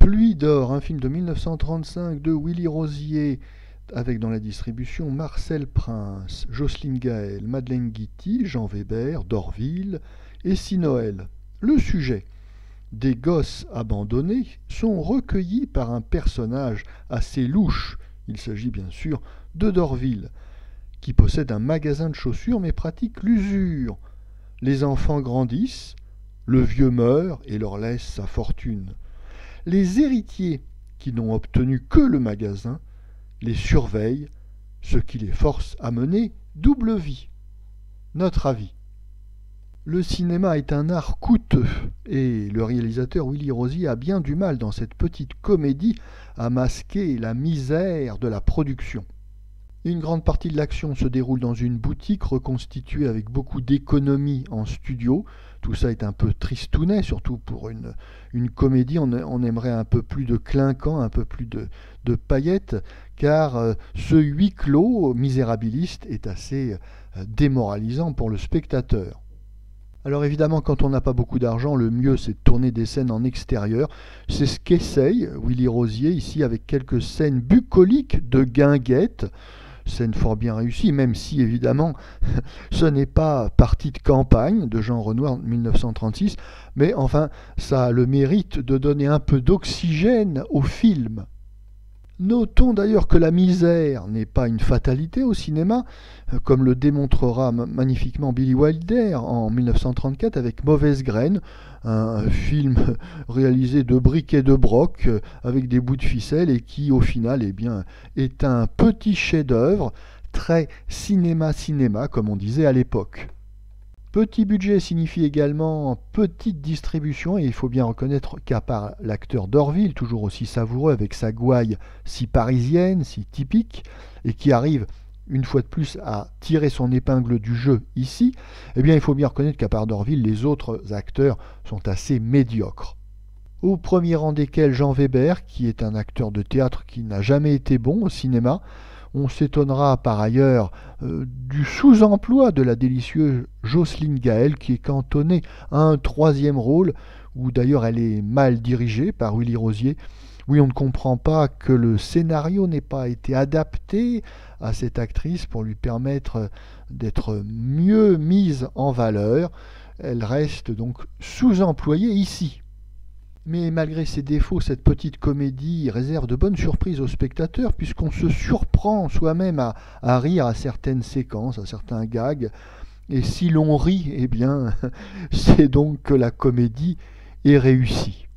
Pluie d'or, un film de 1935 de Willy Rosier, avec dans la distribution Marcel Prince, Jocelyne Gaël, Madeleine Guity, Jean Weber, Dorville et Sinoël. Le sujet: des gosses abandonnés sont recueillis par un personnage assez louche. Il s'agit bien sûr de Dorville, qui possède un magasin de chaussures mais pratique l'usure. Les enfants grandissent, le vieux meurt et leur laisse sa fortune. Les héritiers, qui n'ont obtenu que le magasin, les surveillent, ce qui les force à mener double vie. Notre avis: le cinéma est un art coûteux, et le réalisateur Willy Rosier a bien du mal dans cette petite comédie à masquer la misère de la production. Une grande partie de l'action se déroule dans une boutique reconstituée avec beaucoup d'économies en studio. Tout ça est un peu tristounet, surtout pour une comédie. On aimerait un peu plus de clinquant, un peu plus de paillettes, car ce huis clos misérabiliste est assez démoralisant pour le spectateur. Alors évidemment, quand on n'a pas beaucoup d'argent, le mieux c'est de tourner des scènes en extérieur. C'est ce qu'essaye Willy Rosier ici avec quelques scènes bucoliques de guinguettes. Scène fort bien réussie, même si évidemment ce n'est pas Partie de campagne de Jean Renoir 1936, mais enfin ça a le mérite de donner un peu d'oxygène au film. Notons d'ailleurs que la misère n'est pas une fatalité au cinéma, comme le démontrera magnifiquement Billy Wilder en 1934 avec Mauvaise graine, un film réalisé de briques et de broc avec des bouts de ficelle et qui au final est un petit chef-d'œuvre, très cinéma comme on disait à l'époque. Petit budget signifie également petite distribution, et il faut bien reconnaître qu'à part l'acteur Dorville, toujours aussi savoureux avec sa gouaille si parisienne, si typique, et qui arrive une fois de plus à tirer son épingle du jeu ici, eh bien il faut bien reconnaître qu'à part Dorville, les autres acteurs sont assez médiocres. Au premier rang desquels Jean Weber, qui est un acteur de théâtre qui n'a jamais été bon au cinéma. On s'étonnera par ailleurs du sous-emploi de la délicieuse Jocelyne Gaël, qui est cantonnée à un troisième rôle, où d'ailleurs elle est mal dirigée par Willy Rosier. Oui, on ne comprend pas que le scénario n'ait pas été adapté à cette actrice pour lui permettre d'être mieux mise en valeur. Elle reste donc sous-employée ici. Mais malgré ses défauts, cette petite comédie réserve de bonnes surprises aux spectateurs, puisqu'on se surprend soi-même à rire à certaines séquences, à certains gags. Et si l'on rit, eh bien, c'est donc que la comédie est réussie.